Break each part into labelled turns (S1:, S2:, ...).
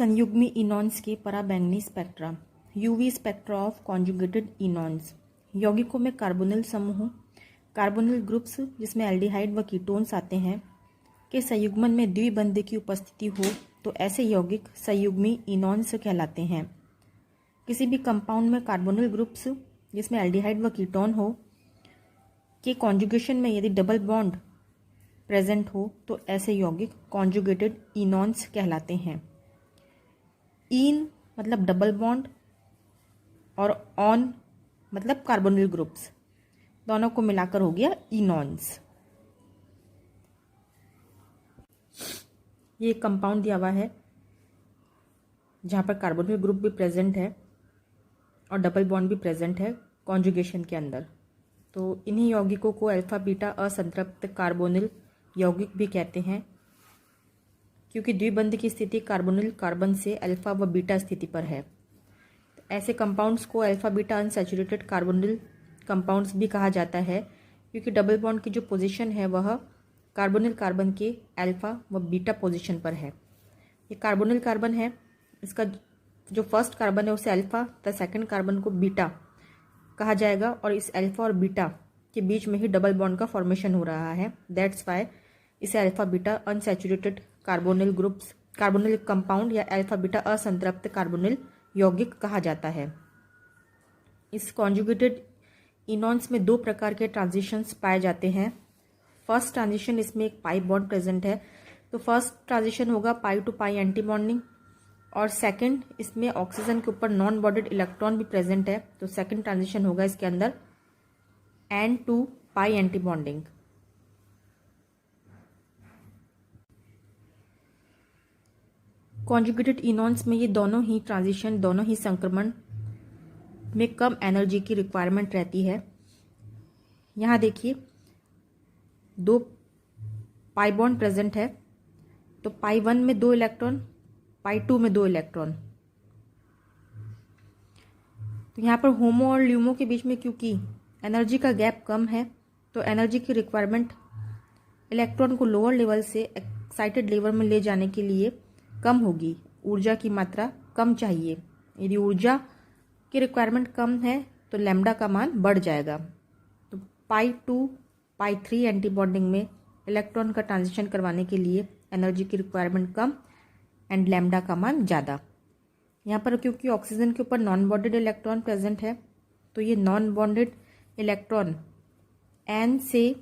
S1: संयुग्मी enones के पराबैंगनी स्पेक्ट्रा, UV spectra of conjugated enones. यौगिकों में कार्बोनिल समूह, कार्बोनिल ग्रुप्स जिसमें एल्डिहाइड व कीटोन्स आते हैं, के संयुग्मन में द्विबंध की उपस्थिति हो तो ऐसे यौगिक संयुग्मी इनॉन्स कहलाते हैं। किसी भी कंपाउंड में कार्बोनिल ग्रुप्स जिसमें एल्डिहाइड व कीटोन हो के कॉन्जुगेशन में यदि डबल बॉन्ड प्रेजेंट हो तो ऐसे यौगिक कॉन्जुगेटेड इनॉन्स कहलाते हैं। इन मतलब डबल बॉन्ड और ऑन मतलब कार्बोनिल ग्रुप्स, दोनों को मिलाकर हो गया इनॉन्स। ये कंपाउंड दिया हुआ है जहाँ पर कार्बोनिल ग्रुप भी प्रेजेंट है और डबल बॉन्ड भी प्रेजेंट है कॉन्जुगेशन के अंदर। तो इन्हीं यौगिकों को अल्फा बीटा असंतृप्त कार्बोनिल यौगिक भी कहते हैं, क्योंकि द्विबंध की स्थिति कार्बोनिल कार्बन से अल्फा व बीटा स्थिति पर है। तो ऐसे कंपाउंड्स को alpha beta unsaturated carbonyl compounds भी कहा जाता है, क्योंकि डबल बॉन्ड की जो पोजीशन है वह कार्बोनिल कार्बन के अल्फा व बीटा पोजीशन पर है। ये कार्बोनिल कार्बन है, इसका जो फर्स्ट कार्बन है उसे अल्फा तथा सेकंड कार्बन को बीटा कहा जाएगा, और इस अल्फा और बीटा के बीच में ही डबल बॉन्ड का फॉर्मेशन हो रहा है। दैट्स वाई इसे alpha beta unsaturated carbonyl groups, carbonyl compound या अल्फा बीटा असंतृप्त कार्बोनिल यौगिक कहा जाता है। इस कॉन्जुगेटेड इनॉन्स में दो प्रकार के ट्रांजिशंस पाए जाते हैं। फर्स्ट ट्रांजिशन, इसमें एक पाई बॉन्ड प्रेजेंट है, तो फर्स्ट ट्रांजिशन होगा pi to pi anti bonding, और सेकंड इसमें ऑक्सीजन के ऊपर नॉन बॉन्डेड इलेक्ट्रॉन भी प्रेजेंट है, तो सेकंड ट्रांजिशन होगा इसके अंदर n to pi anti bonding. Conjugated enones में ये दोनों ही ट्रांजिशन, दोनों ही संक्रमण में कम एनर्जी की रिक्वायरमेंट रहती है। यहाँ देखिए दो पाई बॉन्ड प्रेजेंट है, तो पाई 1 में 2 इलेक्ट्रॉन, पाई 2 में 2 इलेक्ट्रॉन। तो यहाँ पर होमो और ल्यूमो के बीच में क्योंकि एनर्जी का गैप कम है, तो एनर्जी की रिक्वायरमेंट इलेक्ट्रॉन को लोअर लेवल से एक्साइटेड लेवल में ले जाने के लिए कम होगी। ऊर्जा की मात्रा कम चाहिए। यदि ऊर्जा की रिक्वायरमेंट कम है तो लैम्डा का मान बढ़ जाएगा। तो पाई 2 पाई 3 एंटी बॉन्डिंग में इलेक्ट्रॉन का ट्रांजिशन करवाने के लिए एनर्जी की रिक्वायरमेंट कम एंड लैम्डा का मान ज़्यादा। यहाँ पर क्योंकि ऑक्सीजन के ऊपर नॉन बॉन्डेड इलेक्ट्रॉन प्रेजेंट है, तो ये नॉन बॉन्डेड इलेक्ट्रॉन एन से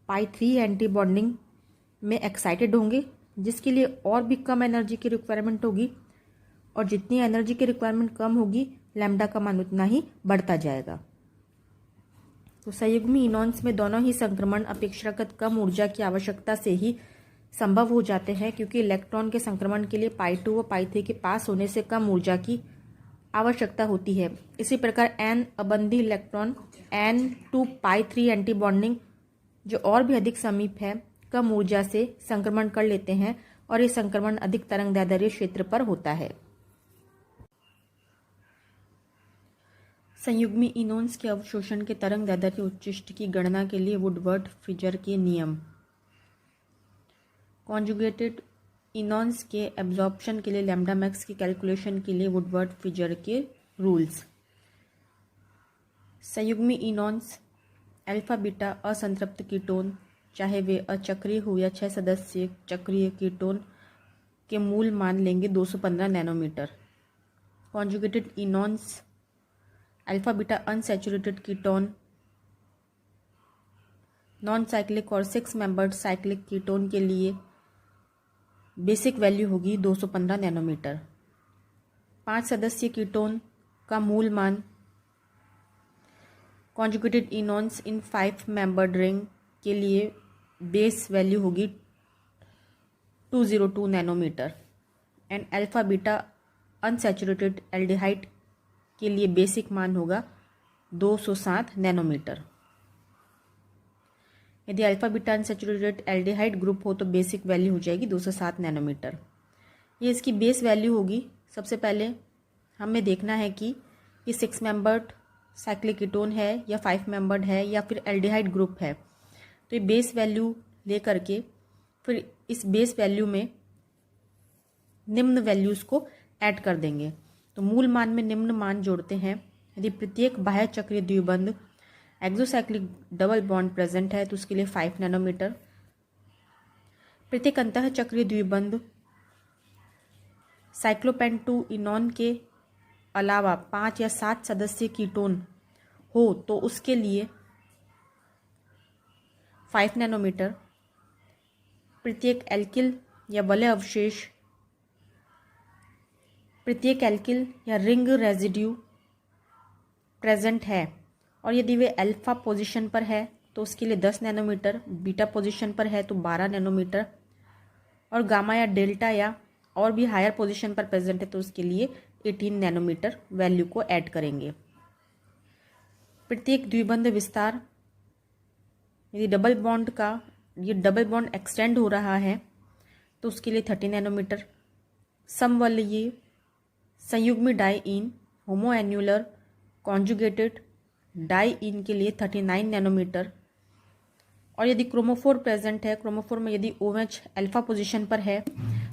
S1: पाई 3 एंटी बॉन्डिंग में एक्साइटेड होंगे, जिसके लिए और भी कम एनर्जी की रिक्वायरमेंट होगी, और जितनी एनर्जी की रिक्वायरमेंट कम होगी लैम्डा का मान उतना ही बढ़ता जाएगा। तो संयुग्मी इनॉन्स में दोनों ही संक्रमण अपेक्षाकृत कम ऊर्जा की आवश्यकता से ही संभव हो जाते हैं, क्योंकि इलेक्ट्रॉन के संक्रमण के लिए पाई 2 व पाई 3 के पास होने से कम ऊर्जा की आवश्यकता होती है। इसी प्रकार एन अबंधी electron n to pi 3 anti bonding जो और भी अधिक समीप है, कम ऊर्जा से संक्रमण कर लेते हैं, और ये संक्रमण अधिक तरंगदैर्ध्य क्षेत्र पर होता है। संयुग्मी इनॉन्स के अवशोषण के तरंगदैर्ध्य उच्चिष्ट की गणना के लिए वुडवर्ड फिजर के नियम। कॉन्जुगेटेड इनॉन्स के एब्जॉर्प्शन के लिए लैम्डा मैक्स की कैलकुलेशन के लिए वुडवर्ड फिजर के रूल्स। संयुग्मी इनॉन्स अल्फा बीटा असंतृप्त कीटोन, चाहे वे अचक्रीय हो या 6 सदस्यीय चक्रीय कीटोन, के मूल मान लेंगे 215 nanometre. Conjugated enones alpha beta unsaturated ketone, non cyclic और 6 मेंबर्ड साइक्लिक कीटोन के लिए बेसिक वैल्यू होगी 215 नैनोमीटर। 5 सदस्यीय कीटोन का मूल मान conjugated enones in 5 membered ring के लिए बेस वैल्यू होगी 202 nanometre, and alpha beta unsaturated aldehyde के लिए बेसिक मान होगा 207 नैनोमीटर। यदि alpha beta unsaturated aldehyde group हो तो बेसिक वैल्यू हो जाएगी 207 नैनोमीटर। ये इसकी बेस वैल्यू होगी। सबसे पहले हमें देखना है कि ये 6 मेंबर्ड साइक्लिक कीटोन है या 5 मेंबर्ड है या फिर एल्डिहाइड ग्रुप है। तो ये बेस वैल्यू ले करके फिर इस बेस वैल्यू में निम्न वैल्यूज़ को ऐड कर देंगे। तो मूल मान में निम्न मान जोड़ते हैं। यदि प्रत्येक बाह्य चक्रीय द्विबंध एक्सोसाइक्लिक डबल बॉन्ड प्रेजेंट है तो उसके लिए 5 नैनोमीटर। प्रत्येक अंतः चक्रीय द्विबंध साइक्लोपेंटू इनॉन के अलावा 5 या 7 सदस्य कीटोन हो तो उसके लिए 5 नैनोमीटर। प्रत्येक एल्किल या वलय अवशेष, प्रत्येक एल्किल या रिंग रेजिड्यू प्रेजेंट है और यदि वे अल्फा पोजीशन पर है तो उसके लिए 10 नैनोमीटर, बीटा पोजीशन पर है तो 12 नैनोमीटर और गामा या डेल्टा या और भी हायर पोजीशन पर प्रेजेंट है तो उसके लिए 18 नैनोमीटर वैल्यू को ऐड करेंगे। प्रत्येक द्विबंध विस्तार, यदि डबल बॉन्ड एक्सटेंड हो रहा है तो उसके लिए 30 नैनोमीटर। समवलयी संयुग्मी डाई इन होमोएन्युलर कॉन्जुगेटेड डाई इन के लिए 39 नैनोमीटर और यदि क्रोमोफोर प्रेजेंट है, क्रोमोफोर में यदि OH अल्फा पोजीशन पर है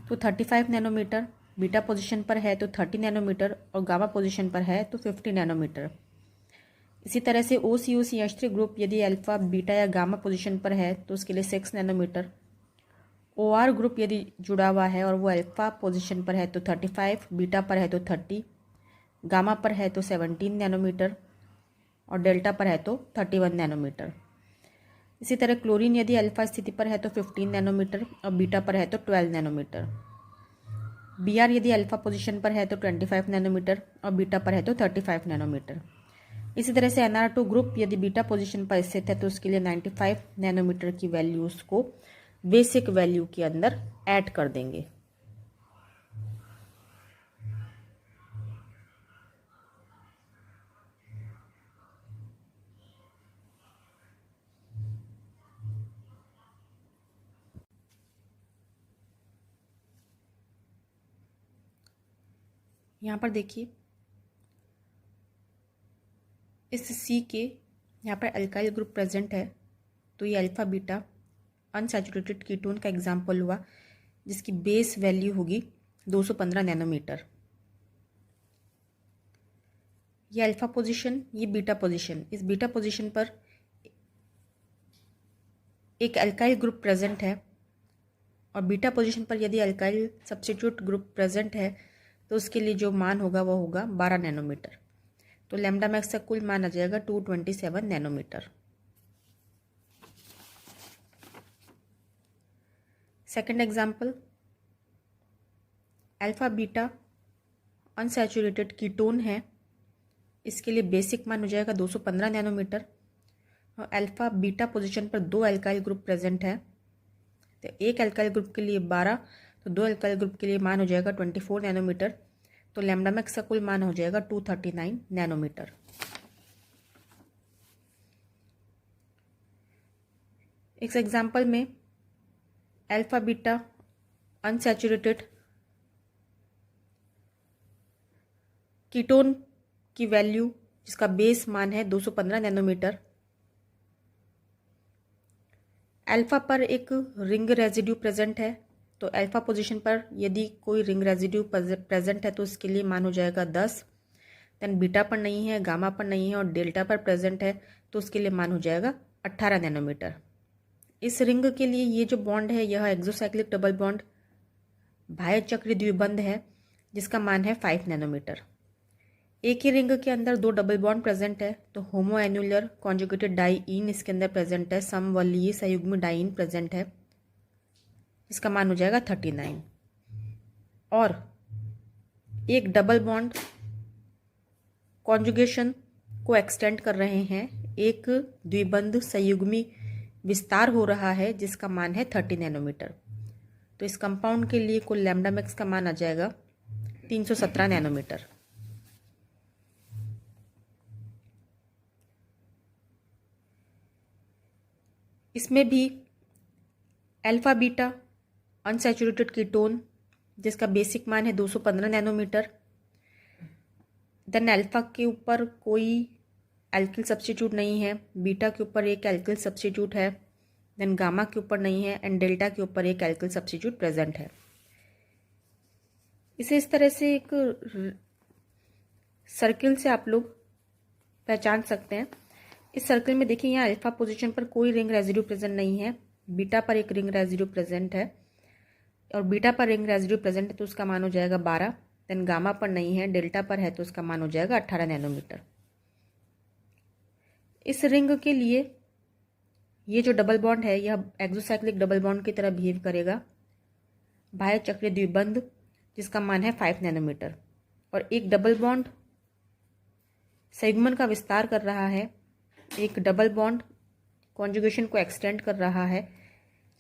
S1: तो 35 नैनोमीटर, बीटा पोजीशन पर है तो 30 नैनोमीटर और गामा पोजीशन पर है तो 50 नैनोमीटर। इसी तरह से OCOCH3 ग्रुप यदि अल्फा, बीटा या गामा पोजीशन पर है तो उसके लिए 6 नैनोमीटर। OR ग्रुप यदि जुड़ा हुआ है और वो अल्फा पोजीशन पर है तो 35, बीटा पर है तो 30, गामा पर है तो 17 नैनोमीटर और डेल्टा पर है तो 31 नैनोमीटर। इसी तरह क्लोरीन यदि अल्फा स्थिति पर है तो 15 नैनोमीटर और बीटा पर है तो 12 नैनोमीटर। Br यदि अल्फा पोजीशन पर है तो 25 नैनोमीटर और बीटा पर है तो 35 नैनोमीटर। इसी तरह से Nr2 ग्रुप यदि बीटा पोजीशन पर स्थित है तो उसके लिए 95 नैनोमीटर की वैल्यूज़ को बेसिक वैल्यू के अंदर ऐड कर देंगे। यहाँ पर देखिए इस C के यहाँ पर अल्काइल ग्रुप प्रेजेंट है तो ये अल्फा बीटा अनसैचुरेटेड कीटोन का एग्जाम्पल हुआ जिसकी बेस वैल्यू होगी 215 नैनोमीटर। ये अल्फा पोजीशन, ये बीटा पोजीशन, इस बीटा पोजीशन पर एक अल्काइल ग्रुप प्रेजेंट है और बीटा पोजीशन पर यदि अल्काइल सब्स्टिट्यूट ग्रुप प्रेजेंट है तो उसके लिए जो मान होगा वह होगा 12 नैनोमीटर। तो लैम्डा मैक्स का कुल मान आ जाएगा 227 nanometre. Second example, alpha beta unsaturated ketone है, इसके लिए बेसिक मान हो जाएगा 215 नैनोमीटर और अल्फा बीटा पोजीशन पर 2 अल्काइल ग्रुप प्रेजेंट है तो एक अल्काइल ग्रुप के लिए 12 तो 2 अल्काइल ग्रुप के लिए मान हो जाएगा 24 नैनोमीटर। तो लैम्डा मैक्स का कुल मान हो जाएगा 239 नैनोमीटर। इस एग्जाम्पल में अल्फा बीटा अनसैचुरेटेड कीटोन की वैल्यू जिसका बेस मान है 215 नैनोमीटर। अल्फा पर एक रिंग रेजिड्यू प्रेजेंट है तो अल्फा पोजीशन पर यदि कोई रिंग रेजिड्यू प्रेजेंट है तो उसके लिए मान हो जाएगा 10। देन बीटा पर नहीं है, गामा पर नहीं है और डेल्टा पर प्रेजेंट है तो उसके लिए मान हो जाएगा 18 नैनोमीटर। इस रिंग के लिए ये जो बॉन्ड है यह एक्सोसाइक्लिक डबल बॉन्ड बाह्य चक्रीय द्विबंध है जिसका मान है 5 नैनोमीटर। एक ही रिंग के अंदर 2 डबल बॉन्ड प्रेजेंट है तो होमोएन्युलर कॉन्जुगेटेड डाई-इन इसके अंदर प्रेजेंट है, समवलयी संयुग्मी डाई-इन प्रेजेंट है, इसका मान हो जाएगा 39। और एक डबल बॉन्ड कॉन्जुगेशन को एक्सटेंड कर रहे हैं, एक द्विबंध संयुग्मी विस्तार हो रहा है जिसका मान है 30 नैनोमीटर। तो इस कंपाउंड के लिए कुल लैम्डा मैक्स का मान आ जाएगा 317 नैनोमीटर। इसमें भी अल्फा बीटा अनसैचुरेटेड कीटोन जिसका बेसिक मान है 215 नैनोमीटर। देन अल्फा के ऊपर कोई एल्किल सब्स्टिट्यूट नहीं है, बीटा के ऊपर एक एल्किल सब्स्टिट्यूट है, देन गामा के ऊपर नहीं है एंड डेल्टा के ऊपर एक एल्किल सब्स्टिट्यूट प्रेजेंट है। इसे इस तरह से एक सर्किल से आप लोग पहचान सकते हैं। इस सर्किल में देखिए यहाँ अल्फा पोजीशन पर कोई रिंग रेजिड्यू प्रेजेंट नहीं है, बीटा पर एक रिंग रेजिड्यू प्रेजेंट है, और बीटा पर रिंग रेजिड्यू प्रेजेंट है तो उसका मान हो जाएगा 12। देन गामा पर नहीं है, डेल्टा पर है तो उसका मान हो जाएगा 18 नैनोमीटर। इस रिंग के लिए ये जो डबल बॉन्ड है यह एक्सोसाइक्लिक डबल बॉन्ड की तरह बिहेव करेगा, बाह्य चक्रीय द्विबंध जिसका मान है 5 नैनोमीटर, और एक डबल बॉन्ड संयुग्मन का विस्तार कर रहा है, एक डबल बॉन्ड कॉन्जुगेशन को एक्सटेंड कर रहा है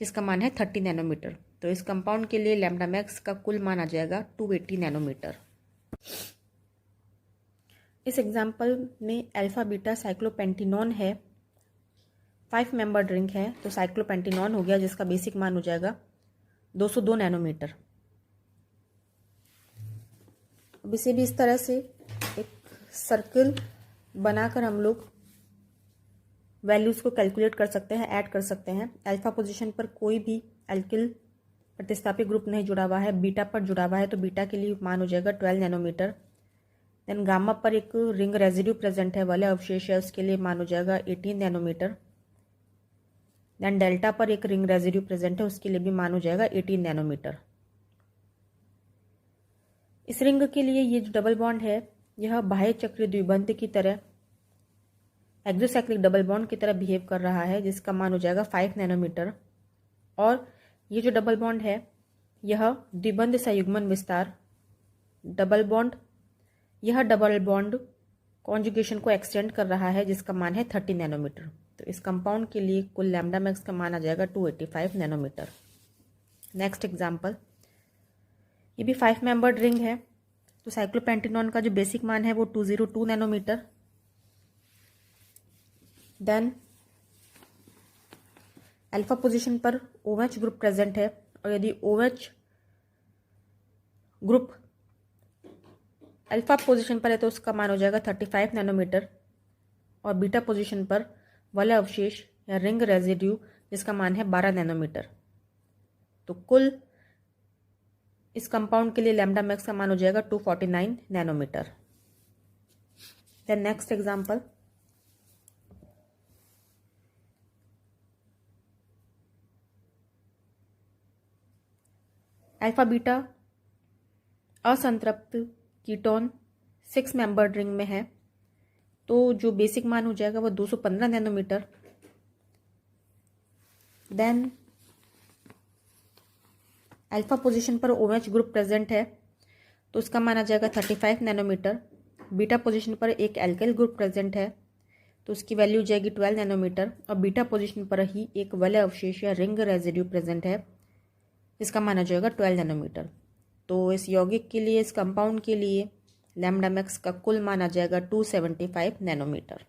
S1: जिसका मान है 30 नैनोमीटर। तो इस कंपाउंड के लिए लैम्डा मैक्स का कुल मान आ जाएगा 280 नैनोमीटर। इस एग्जाम्पल में अल्फा बीटा साइक्लोपेंटिनोन है, 5 मेंबर रिंग है तो साइक्लोपेंटिनोन हो गया जिसका बेसिक मान हो जाएगा 202 नैनोमीटर। अब इसे भी इस तरह से एक सर्किल बनाकर हम लोग वैल्यूज़ को कैलकुलेट कर सकते हैं, ऐड कर सकते हैं। अल्फा पोजीशन पर कोई भी एल्किल प्रतिस्थापित ग्रुप नहीं जुड़ा हुआ है, बीटा पर जुड़ा हुआ है तो बीटा के लिए मान हो जाएगा 12 नैनोमीटर। देन गामा पर एक रिंग रेजिड्यू प्रेजेंट है, वलय अवशेष है, उसके लिए मान हो जाएगा 18 नैनोमीटर। देन डेल्टा पर एक रिंग रेजिड्यू प्रेजेंट है, उसके लिए भी मान हो जाएगा 18 नैनोमीटर। इस रिंग के लिए ये जो डबल बॉन्ड है यह बाह्य चक्रीय द्विबंध की तरह एक्सोसाइक्लिक डबल बॉन्ड की तरह बिहेव कर रहा है जिसका मान हो जाएगा 5 नैनोमीटर। और ये जो डबल बॉन्ड है यह द्विबंध संयुग्मन विस्तार डबल बॉन्ड, यह डबल बॉन्ड कॉन्जुगेशन को एक्सटेंड कर रहा है जिसका मान है 30 नैनोमीटर। तो इस कंपाउंड के लिए कुल लैम्डा मैक्स का मान आ जाएगा 285 नैनोमीटर। नेक्स्ट एग्जाम्पल, ये भी 5 मेंबर्ड रिंग है तो साइक्लोपेंटिनोन का जो बेसिक मान है वो 202 नैनोमीटर। देन अल्फा पोजीशन पर OH ग्रुप प्रेजेंट है, और यदि OH ग्रुप अल्फा पोजीशन पर है तो उसका मान हो जाएगा 35 नैनोमीटर, और बीटा पोजीशन पर वलय अवशेष या रिंग रेजिड्यू जिसका मान है 12 नैनोमीटर। तो कुल इस कंपाउंड के लिए लैम्डा मैक्स का मान हो जाएगा 249 nanometre. Then next example, alpha beta असंतृप्त कीटोन 6 मेंबर्ड रिंग में है तो जो बेसिक मान हो जाएगा वो 215 नैनोमीटर। देन अल्फा पोजीशन पर OH ग्रुप प्रेजेंट है तो उसका मान आ जाएगा 35 नैनोमीटर। बीटा पोजीशन पर एक एल्काइल ग्रुप प्रेजेंट है तो उसकी वैल्यू हो जाएगी 12 नैनोमीटर, और बीटा पोजीशन पर ही एक वलय अवशेष या रिंग रेजिड्यू प्रेजेंट है जिसका मान आ जाएगा 12 नैनोमीटर। तो इस यौगिक के लिए, इस कंपाउंड के लिए लैम्डा मैक्स का कुल मान आ जाएगा 275 नैनोमीटर।